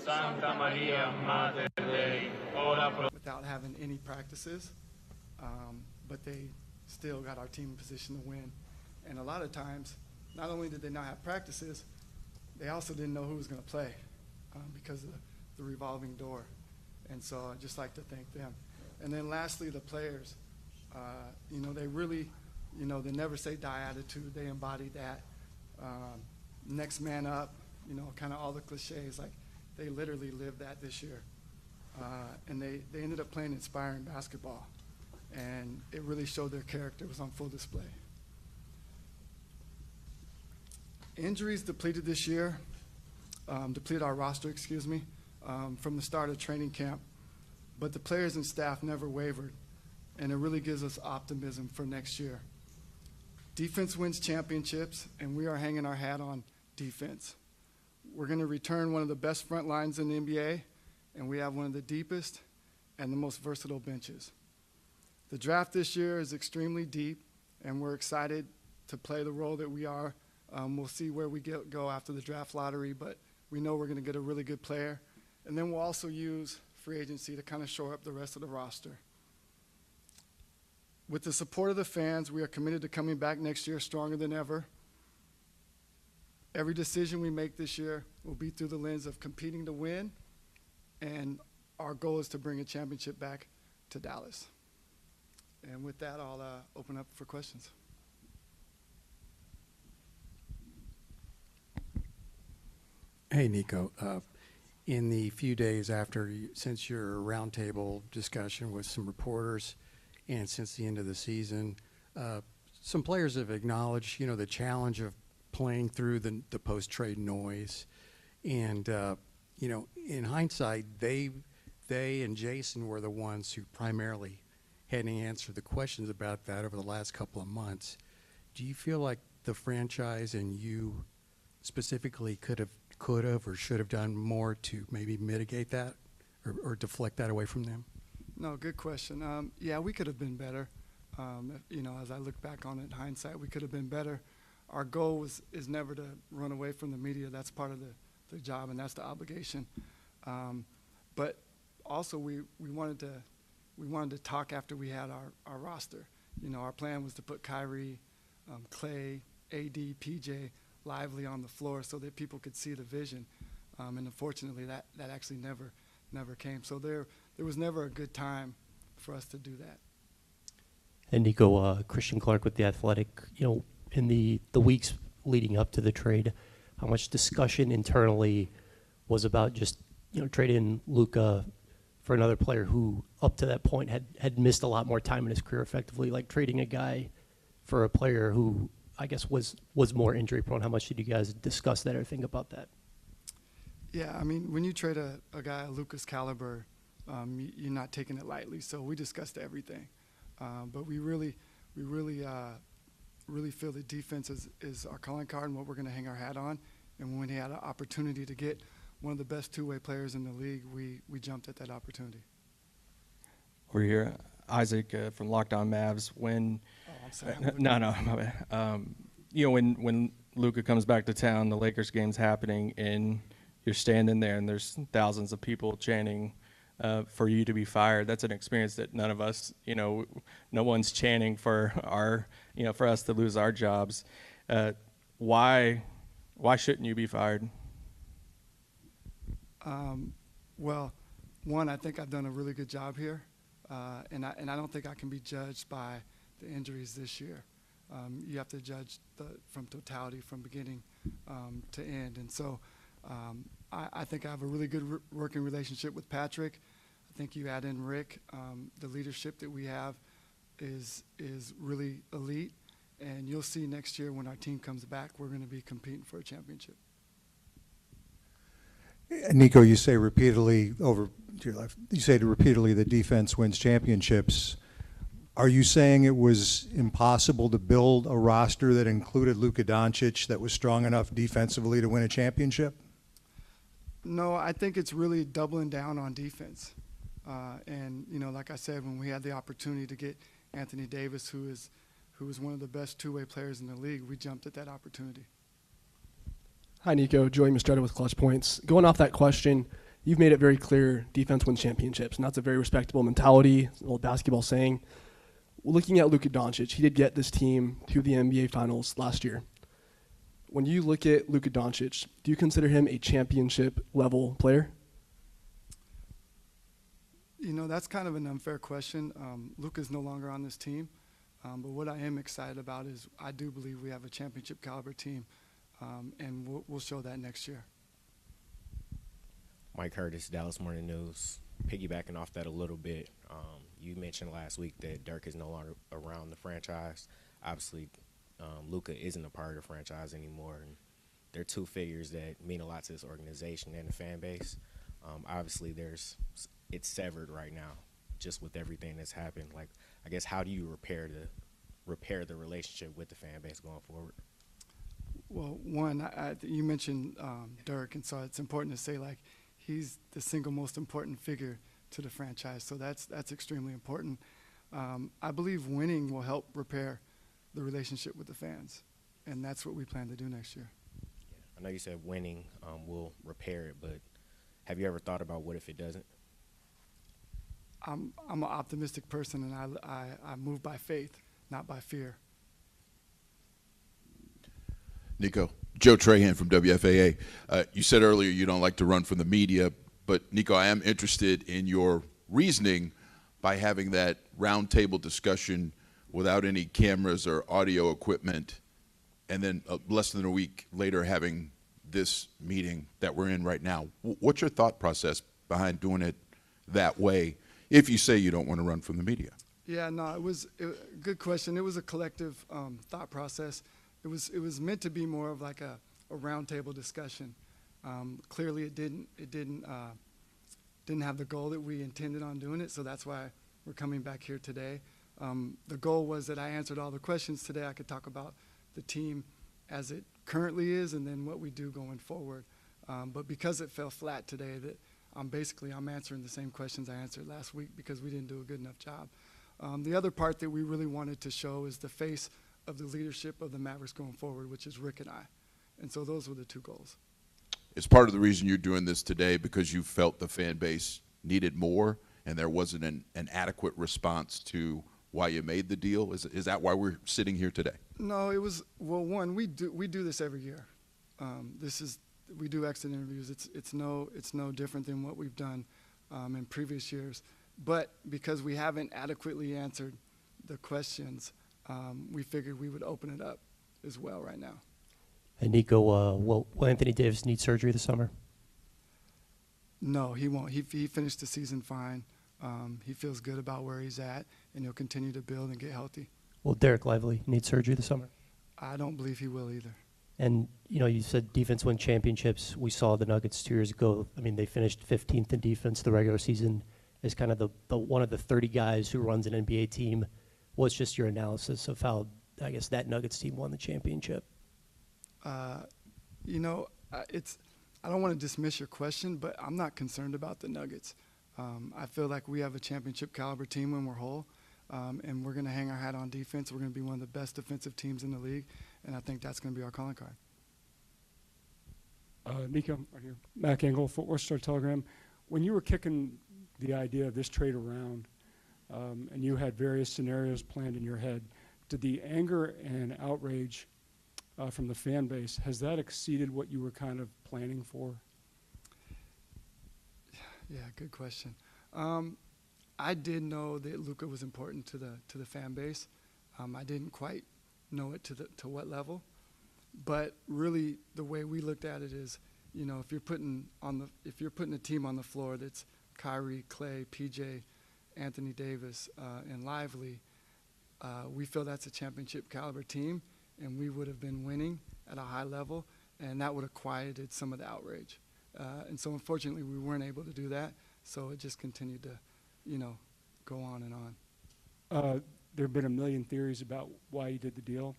Santa Maria, Mater Dei, ora pro... Without having any practices, but they still got our team in position to win. And a lot of times, not only did they not have practices, they also didn't know who was going to play because of the revolving door. And so I'd just like to thank them. And then lastly, the players. They really, they never say die attitude. They embody that. Next man up, kind of all the cliches. Like, they literally lived that this year. And they ended up playing inspiring basketball. And it really showed their character. It was on full display. Injuries depleted this year, depleted our roster, from the start of training camp. But the players and staff never wavered, and it really gives us optimism for next year. Defense wins championships, and we are hanging our hat on defense. We're going to return one of the best front lines in the NBA, and we have one of the deepest and the most versatile benches. The draft this year is extremely deep, and we're excited to play the role that we are. We'll see where we go after the draft lottery, but we know we're going to get a really good player. And then we'll also use free agency to kind of shore up the rest of the roster. With the support of the fans, we are committed to coming back next year stronger than ever. Every decision we make this year will be through the lens of competing to win, and our goal is to bring a championship back to Dallas. And with that, I'll open up for questions. Hey, Nico. In the few days since your roundtable discussion with some reporters and since the end of the season, some players have acknowledged, the challenge of playing through the post-trade noise. And, in hindsight, they and Jason were the ones who primarily had to answer the questions about that over the last couple of months. Do you feel like the franchise and you specifically could have or should have done more to maybe mitigate that or deflect that away from them? No, good question. Yeah, we could have been better. As I look back on it in hindsight, we could have been better. Our goal is never to run away from the media. That's part of the job, and that's the obligation. But also, we wanted to talk after we had our roster. Our plan was to put Kyrie, Clay, AD, PJ, Lively on the floor so that people could see the vision. And unfortunately, that actually never came. So there was never a good time for us to do that. And Nico, Christian Clark with The Athletic, in the weeks leading up to the trade, how much discussion internally was about just, trading Luka for another player who up to that point had missed a lot more time in his career effectively, like trading a guy for a player who I guess was more injury prone. How much did you guys discuss that or think about that? Yeah, I mean, when you trade a guy of Luka's caliber, you're not taking it lightly. So we discussed everything, but we really feel that defense is our calling card and what we're going to hang our hat on. And when we had an opportunity to get one of the best two-way players in the league, we jumped at that opportunity. We're here, Isaac from Locked On Mavs. When no, my bad. When Luka comes back to town, the Lakers game's happening, and you're standing there, and there's thousands of people chanting for you to be fired. That's an experience that none of us, no one's chanting for for us to lose our jobs. Why shouldn't you be fired? Well, one, I think I've done a really good job here, and I don't think I can be judged by the injuries this year. You have to judge from totality, from beginning to end. And so I think I have a really good working relationship with Patrick. I think you add in Rick. The leadership that we have is really elite. And you'll see next year when our team comes back, we're going to be competing for a championship. Nico, you say repeatedly the defense wins championships. Are you saying it was impossible to build a roster that included Luka Doncic that was strong enough defensively to win a championship? No, I think it's really doubling down on defense. And like I said, when we had the opportunity to get Anthony Davis, who is one of the best two-way players in the league, we jumped at that opportunity. Hi, Nico. Joey Mastretta with Clutch Points. Going off that question, you've made it very clear defense wins championships, and that's a very respectable mentality, an old basketball saying. Looking at Luka Doncic, he did get this team to the NBA Finals last year. When you look at Luka Doncic, do you consider him a championship-level player? You know, that's kind of an unfair question. Luka's no longer on this team, but what I am excited about is I do believe we have a championship-caliber team, and we'll show that next year. Mike Curtis, Dallas Morning News. Piggybacking off that a little bit, you mentioned last week that Dirk is no longer around the franchise. Obviously, Luka isn't a part of the franchise anymore, and they're two figures that mean a lot to this organization and the fan base. Obviously, it's severed right now, just with everything that's happened. Like, I guess, how do you repair the relationship with the fan base going forward? Well, one, you mentioned Dirk, and so it's important to say, like, he's the single most important figure to the franchise, so that's extremely important. I believe winning will help repair the relationship with the fans, and that's what we plan to do next year. Yeah, I know you said winning will repair it, but have you ever thought about what if it doesn't? I'm an optimistic person, and I move by faith, not by fear. Nico, Joe Trahan from WFAA. You said earlier you don't like to run from the media, but Nico, I am interested in your reasoning by having that roundtable discussion without any cameras or audio equipment, and then less than a week later having this meeting that we're in right now. What's your thought process behind doing it that way if you say you don't want to run from the media? Yeah, no, it was a good question. It was a collective thought process. It was meant to be more of like a roundtable discussion. Clearly, it didn't have the goal that we intended on doing it, so that's why we're coming back here today. The goal was that I answered all the questions today. I could talk about the team as it currently is and then what we do going forward. But because it fell flat today, that I'm answering the same questions I answered last week because we didn't do a good enough job. The other part that we really wanted to show is the face of the leadership of the Mavericks going forward, which is Rick and I. And so those were the two goals. Is part of the reason you're doing this today because you felt the fan base needed more and there wasn't an adequate response to why you made the deal? Is that why we're sitting here today? No, it was, well, one, we do this every year. We do exit interviews. It's no different than what we've done in previous years. But because we haven't adequately answered the questions, we figured we would open it up as well right now. And Nico, will Anthony Davis need surgery this summer? No, he won't. He finished the season fine. He feels good about where he's at, and he'll continue to build and get healthy. Will Derek Lively need surgery this summer? I don't believe he will either. And, you know, you said defense win championships. We saw the Nuggets 2 years ago. I mean, they finished 15th in defense the regular season as kind of the one of the 30 guys who runs an NBA team. What's just your analysis of how, I guess, that Nuggets team won the championship? You know, I don't want to dismiss your question, but I'm not concerned about the Nuggets. I feel like we have a championship caliber team when we're whole, and we're going to hang our hat on defense. We're going to be one of the best defensive teams in the league, and I think that's going to be our calling card. Nico, right here. Mac Engel, Fort Worth Star-Telegram. When you were kicking the idea of this trade around, and you had various scenarios planned in your head, did the anger and outrage from the fan base, has that exceeded what you were kind of planning for? Yeah, good question. I did know that Luka was important to the fan base. I didn't quite know it to what level, but really the way we looked at it is, you know, if you're putting a team on the floor that's Kyrie, Clay, PJ, Anthony Davis, and Lively, we feel that's a championship caliber team, and we would have been winning at a high level, and that would have quieted some of the outrage. And so unfortunately we weren't able to do that, so it just continued to, you know, go on and on. There have been a million theories about why you did the deal.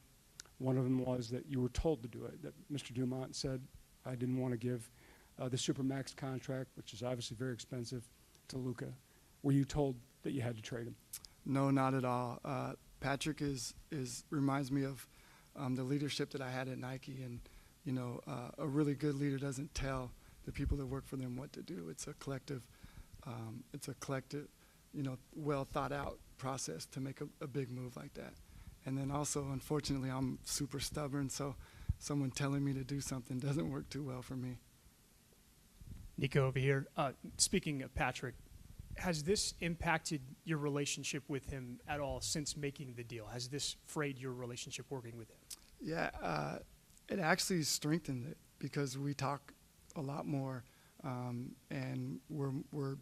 One of them was that you were told to do it, that Mr. Dumont said, I didn't want to give the Supermax contract, which is obviously very expensive, to Luka. Were you told that you had to trade him? No, not at all. Patrick reminds me of the leadership that I had at Nike, and you know, a really good leader doesn't tell the people that work for them what to do. It's a collective, well thought out process to make a big move like that. And then also, unfortunately, I'm super stubborn, so someone telling me to do something doesn't work too well for me. Nico over here. Speaking of Patrick, has this impacted your relationship with him at all since making the deal? Has this frayed your relationship working with him? Yeah, it actually strengthened it because we talk a lot more, and we're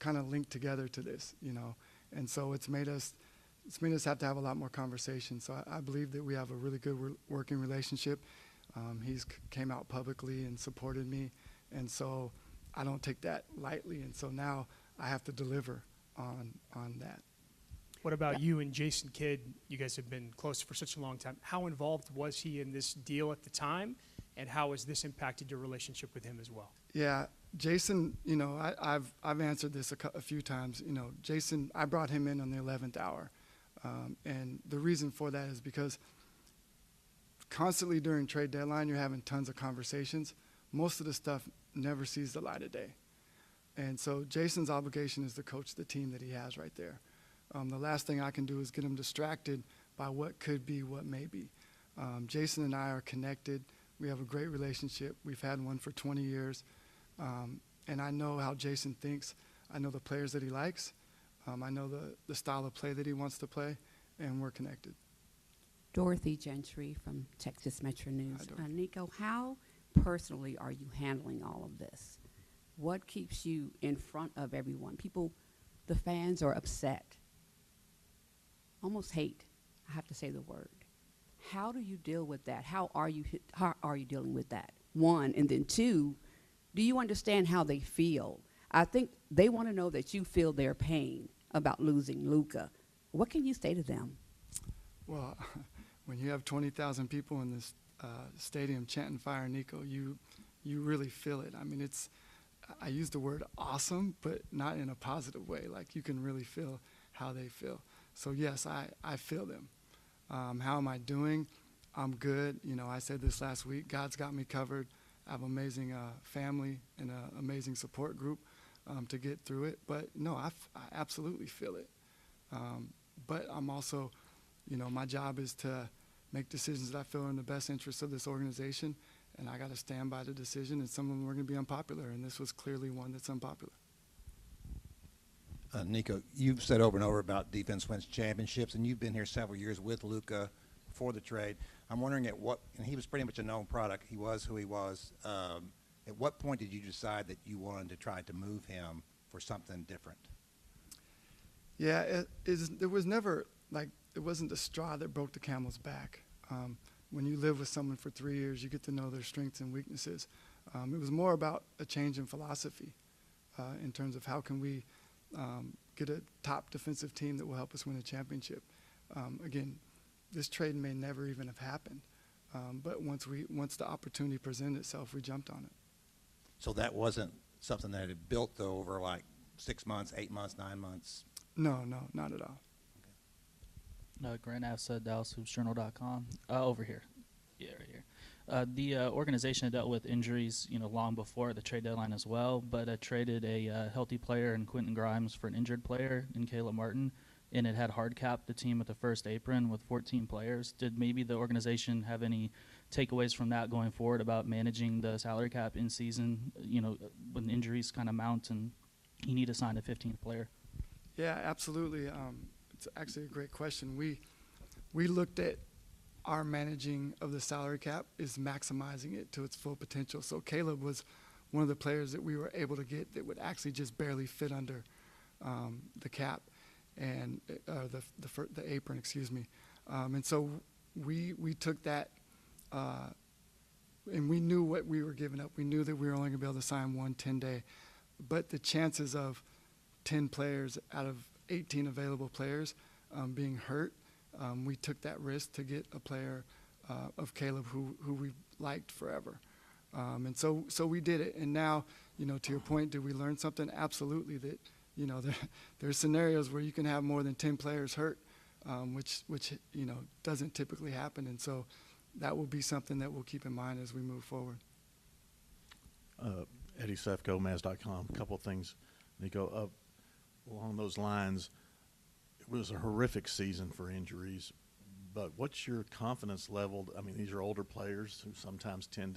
kind of linked together to this, and so it's made us have to have a lot more conversation. So I believe that we have a really good working relationship. He's came out publicly and supported me, and so I don't take that lightly. And so now I have to deliver on that. What about you and Jason Kidd? You guys have been close for such a long time. How involved was he in this deal at the time, and how has this impacted your relationship with him as well? Yeah, Jason, I've answered this a few times. Jason, I brought him in on the 11th hour. And the reason for that is because constantly during trade deadline, you're having tons of conversations. Most of the stuff never sees the light of day. And so Jason's obligation is to coach the team that he has right there. The last thing I can do is get him distracted by what could be, what may be. Jason and I are connected. We have a great relationship. We've had one for 20 years. And I know how Jason thinks. I know the players that he likes. I know the style of play that he wants to play, and we're connected. Dorothy Gentry from Texas Metro News. Nico, how personally are you handling all of this? What keeps you in front of everyone? The fans are upset, almost hate. I have to say the word. How do you deal with that? How are you dealing with that? One, and then two, do you understand how they feel? I think they want to know that you feel their pain about losing Luka. What can you say to them? Well, when you have 20,000 people in this stadium chanting "Fire Nico," you really feel it. I mean, I use the word awesome, but not in a positive way. Like, you can really feel how they feel. So yes, I feel them. How am I doing? I'm good. I said this last week. God's got me covered. I have an amazing family and an amazing support group to get through it. But no, I absolutely feel it. But I'm also, my job is to make decisions that I feel are in the best interest of this organization, and I got to stand by the decision, and some of them are going to be unpopular, and this was clearly one that's unpopular. Nico, you've said over and over about defense wins championships, and you've been here several years with Luka before the trade. I'm wondering and he was pretty much a known product. He was who he was. At what point did you decide that you wanted to try to move him for something different? Yeah, there was never, it wasn't the straw that broke the camel's back. When you live with someone for 3 years, you get to know their strengths and weaknesses. It was more about a change in philosophy in terms of how can we get a top defensive team that will help us win a championship. Again, this trade may never even have happened, but once the opportunity presented itself, we jumped on it. So that wasn't something that had built over 6 months, 8 months, 9 months? No, not at all. Grant Afsad, DallasHoopsJournal.com. Over here. Yeah, right here. The organization had dealt with injuries, long before the trade deadline as well, but traded a healthy player in Quentin Grimes for an injured player in Caleb Martin, and it had hard capped the team at the first apron with 14 players. Did maybe the organization have any takeaways from that going forward about managing the salary cap in season, when injuries kind of mount and you need to sign a 15th player? Yeah, absolutely. It's actually a great question. We looked at our managing of the salary cap is maximizing it to its full potential. So Caleb was one of the players that we were able to get that would actually just barely fit under the cap and the apron, excuse me. And so we took that and we knew what we were giving up. We knew that we were only going to be able to sign one 10-day. But the chances of 10 players out of 18 available players being hurt, we took that risk to get a player of Caleb who we liked forever. And so we did it. And now, to your point, did we learn something? Absolutely. That, there's scenarios where you can have more than 10 players hurt, which doesn't typically happen. And so that will be something that we'll keep in mind as we move forward. Eddie Sefko, Maz.com. A couple of things, Nico. Along those lines, it was a horrific season for injuries, but what's your confidence level? I mean, these are older players who sometimes tend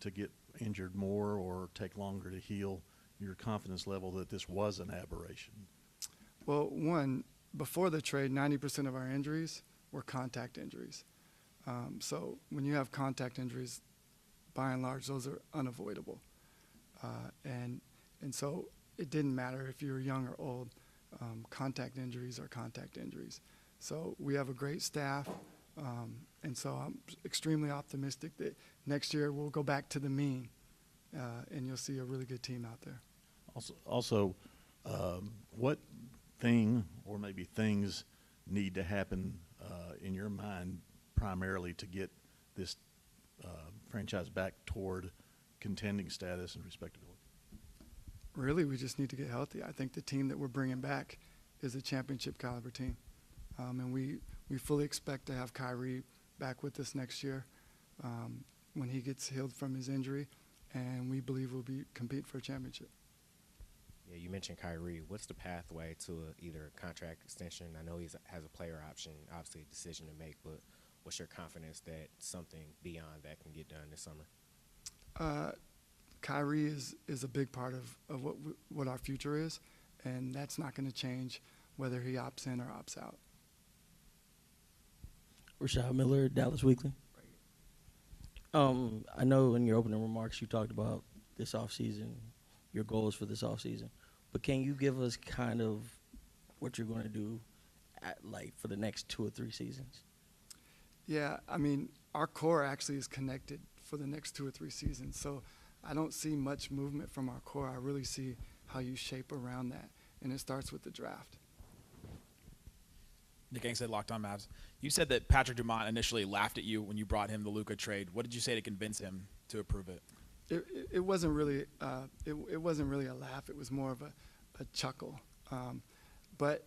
to get injured more or take longer to heal. Your confidence level that this was an aberration? Well, one, before the trade, 90% of our injuries were contact injuries. So when you have contact injuries, by and large, those are unavoidable. And so it didn't matter if you were young or old. Contact injuries are contact injuries. So we have a great staff, and so I'm extremely optimistic that next year we'll go back to the mean, and you'll see a really good team out there. Also, what thing or maybe things need to happen in your mind primarily to get this franchise back toward contending status and respectability? Really, we just need to get healthy. I think the team that we're bringing back is a championship caliber team. And we fully expect to have Kyrie back with us next year when he gets healed from his injury, and we believe we'll be competing for a championship. Yeah, you mentioned Kyrie. What's the pathway to either a contract extension? I know he has a player option, obviously a decision to make, but what's your confidence that something beyond that can get done this summer? Kyrie is a big part of what our future is, and that's not going to change whether he opts in or opts out. Rashad Miller, Dallas Weekly. I know in your opening remarks you talked about this offseason, your goals for this offseason, but can you give us kind of what you're going to do for the next 2 or 3 seasons? Yeah, I mean, our core actually is connected for the next 2 or 3 seasons, so I don't see much movement from our core. I really see how you shape around that, and it starts with the draft. Nick Angstead, Locked On Mavs. You said that Patrick Dumont initially laughed at you when you brought him the Luka trade. What did you say to convince him to approve it? It wasn't really it wasn't really a laugh. It was more of a chuckle. But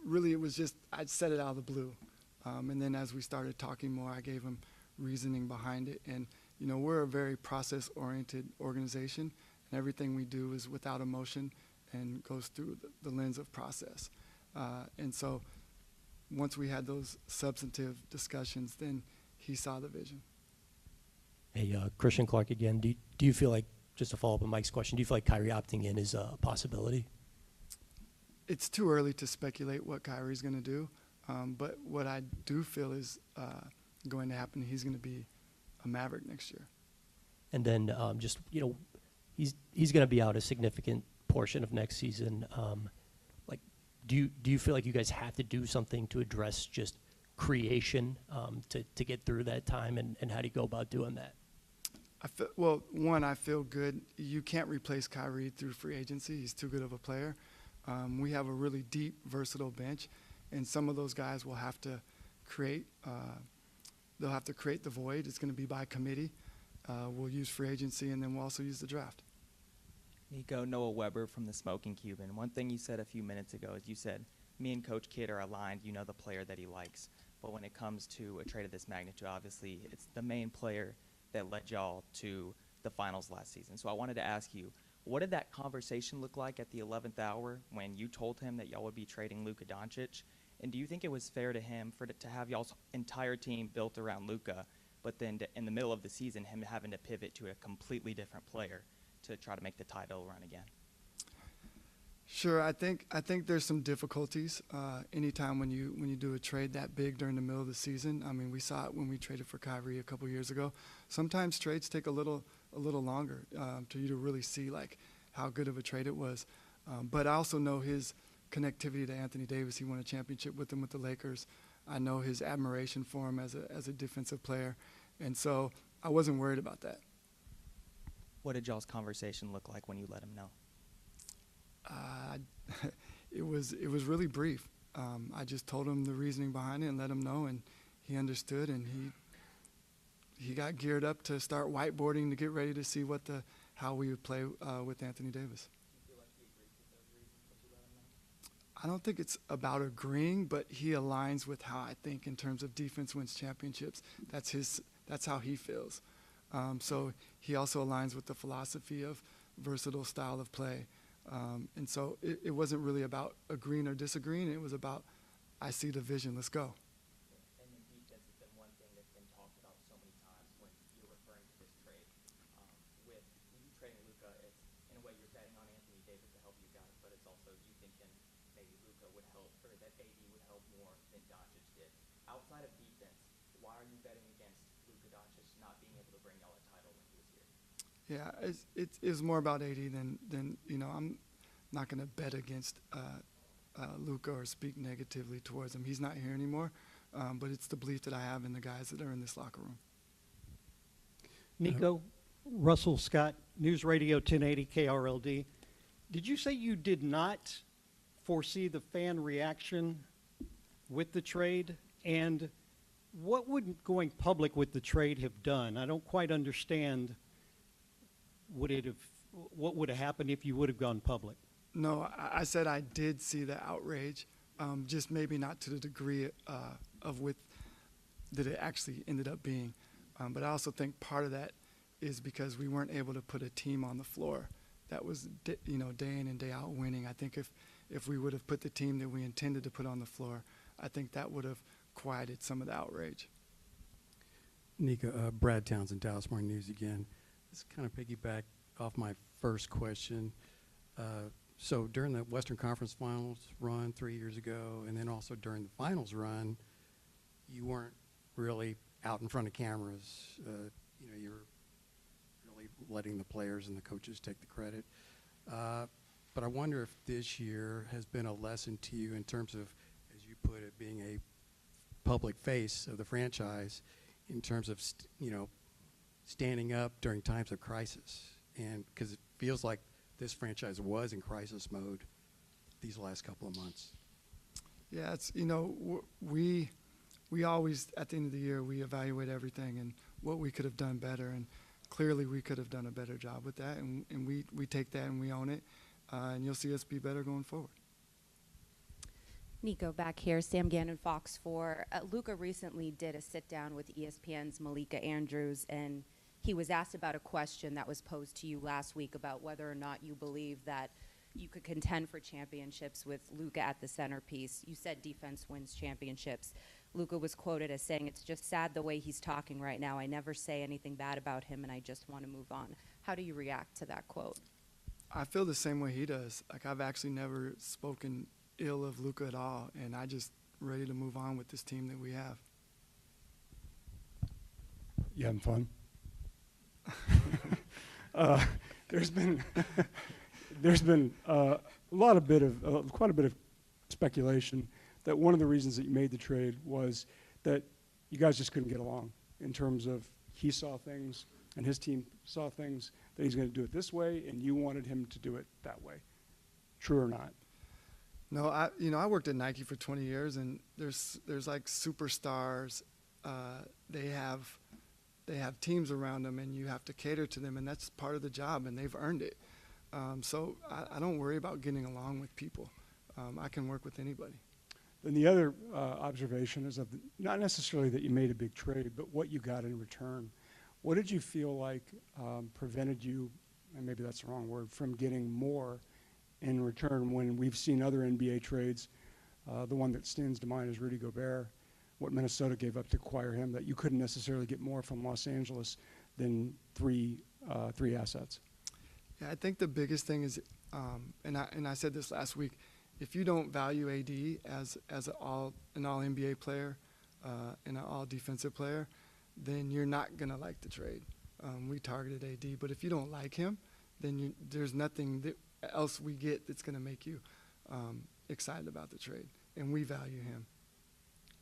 really it was just I'd said it out of the blue. And then as we started talking more, I gave him reasoning behind it. And, you know, we're a very process-oriented organization, and everything we do is without emotion and goes through the lens of process. And so once we had those substantive discussions, then he saw the vision. Hey, Christian Clark again. Do you feel like, just to follow up on Mike's question, do you feel like Kyrie opting in is a possibility? It's too early to speculate what Kyrie's going to do, but what I do feel is going to happen. He's going to be a Maverick next year. And then just, you know, he's going to be out a significant portion of next season. Like, do you feel like you guys have to do something to address just creation to get through that time, and how do you go about doing that? I feel good. You can't replace Kyrie through free agency. He's too good of a player. We have a really deep, versatile bench, and some of those guys will have to create. They'll have to create the void. It's going to be by committee. We'll use free agency, and then we'll also use the draft. Nico, Noah Weber from the Smoking Cuban. One thing you said a few minutes ago is you said, me and Coach Kidd are aligned. You know the player that he likes. But when it comes to a trade of this magnitude, obviously, it's the main player that led y'all to the finals last season. So I wanted to ask you, what did that conversation look like at the 11th hour when you told him that y'all would be trading Luka Doncic? And do you think it was fair to him to have y'all's entire team built around Luka, but then in the middle of the season, him having to pivot to a completely different player to try to make the title run again? Sure, I think there's some difficulties anytime when you do a trade that big during the middle of the season. I mean, we saw it when we traded for Kyrie a couple years ago. Sometimes trades take a little longer to you to really see like how good of a trade it was. But I also know his connectivity to Anthony Davis. He won a championship with him with the Lakers. I know his admiration for him as a defensive player, and so I wasn't worried about that. What did y'all's conversation look like when you let him know? It was really brief. I just told him the reasoning behind it and let him know, and he understood, and he got geared up to start whiteboarding to get ready to see how we would play with Anthony Davis. I don't think it's about agreeing, but he aligns with how I think in terms of defense wins championships. That's how he feels. So he also aligns with the philosophy of versatile style of play. And so it wasn't really about agreeing or disagreeing. It was about, I see the vision, let's go. And then defense has been one thing that's been talked about so many times when you're referring to this trade. With you trading Luka, it's in a way you're betting on Anthony Davis to help you guys, but it's also you thinking maybe Luka would help, or that AD would help more than Doncic did. Outside of defense, why are you betting against Luka Doncic not being able to bring y'all a title when he was here? Yeah, it's more about AD than I'm not going to bet against Luka or speak negatively towards him. He's not here anymore, but it's the belief that I have in the guys that are in this locker room. Nico, Russell Scott, News Radio 1080 KRLD. Did you say you did not foresee the fan reaction with the trade? And what would going public with the trade have done? I don't quite understand. What would have happened if you would have gone public? No, I said I did see the outrage, just maybe not to the degree of that it actually ended up being. But I also think part of that is because we weren't able to put a team on the floor that was day in and day out winning. I think if we would have put the team that we intended to put on the floor, I think that would have quieted some of the outrage. Nico, Brad Townsend, Dallas Morning News again. This kind of piggyback off my first question. So during the Western Conference Finals run 3 years ago, and then also during the finals run, you weren't really out in front of cameras. You were really letting the players and the coaches take the credit. But I wonder if this year has been a lesson to you in terms of, as you put it, being a public face of the franchise, in terms of standing up during times of crisis. And because it feels like this franchise was in crisis mode these last couple of months. Yeah, it's we always at the end of the year we evaluate everything and what we could have done better, and clearly we could have done a better job with that, and we take that and we own it, and you'll see us be better going forward. Nico, back here, Sam Gannon, Fox 4. Luka recently did a sit-down with ESPN's Malika Andrews, and he was asked about a question that was posed to you last week about whether or not you believe that you could contend for championships with Luka at the centerpiece. You said defense wins championships. Luka was quoted as saying, "It's just sad the way he's talking right now. I never say anything bad about him, and I just want to move on." How do you react to that quote? I feel the same way he does. Like, I've actually never spoken ill of Luka at all, and I just ready to move on with this team that we have. You having fun? There's been quite a bit of speculation that one of the reasons that you made the trade was that you guys just couldn't get along in terms of he saw things and his team saw things that he's going to do it this way, and you wanted him to do it that way. True or not? No, I worked at Nike for 20 years, and there's like superstars. They have teams around them, and you have to cater to them, and that's part of the job, and they've earned it. So I don't worry about getting along with people. I can work with anybody. Then the other observation is not necessarily that you made a big trade, but what you got in return. What did you feel like prevented you, and maybe that's the wrong word, from getting more in return when we've seen other NBA trades? The one that stands to mind is Rudy Gobert, what Minnesota gave up to acquire him, that you couldn't necessarily get more from Los Angeles than three assets. Yeah, I think the biggest thing is, and I said this last week, if you don't value AD as an all NBA player and an all defensive player, then you're not gonna like the trade. We targeted AD, but if you don't like him, then there's nothing else we get that's gonna make you excited about the trade, and we value him.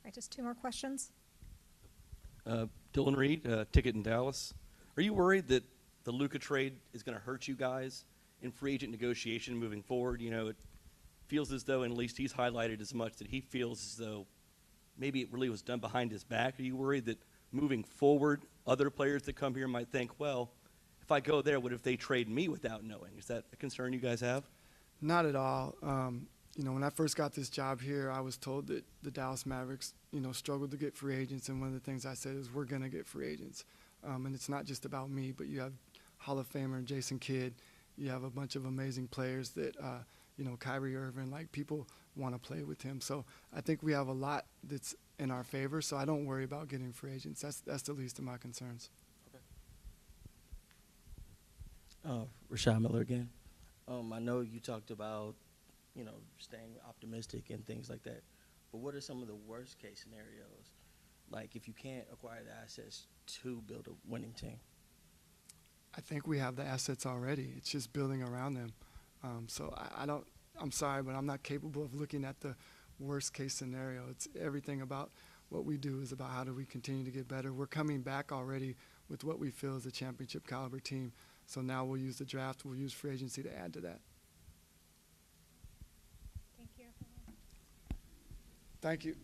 All right, just two more questions. Dylan Reed, Ticket in Dallas. Are you worried that the Luka trade is going to hurt you guys in free agent negotiation moving forward? It feels as though, and at least he's highlighted as much, that he feels as though maybe it really was done behind his back. Are you worried that moving forward, other players that come here might think, well, if I go there, what if they trade me without knowing? Is that a concern you guys have? Not at all. When I first got this job here, I was told that the Dallas Mavericks, struggled to get free agents, and one of the things I said is we're going to get free agents. And it's not just about me, but you have Hall of Famer Jason Kidd. You have a bunch of amazing players that, Kyrie Irving, like people want to play with him. So I think we have a lot that's in our favor, so I don't worry about getting free agents. That's the least of my concerns. Rashad Miller again. I know you talked about, staying optimistic and things like that. But what are some of the worst case scenarios? Like if you can't acquire the assets to build a winning team? I think we have the assets already. It's just building around them. So I'm sorry, but I'm not capable of looking at the worst case scenario. It's everything about what we do is about how do we continue to get better. We're coming back already with what we feel is a championship caliber team. So now we'll use the draft, we'll use free agency to add to that. Thank you. Thank you.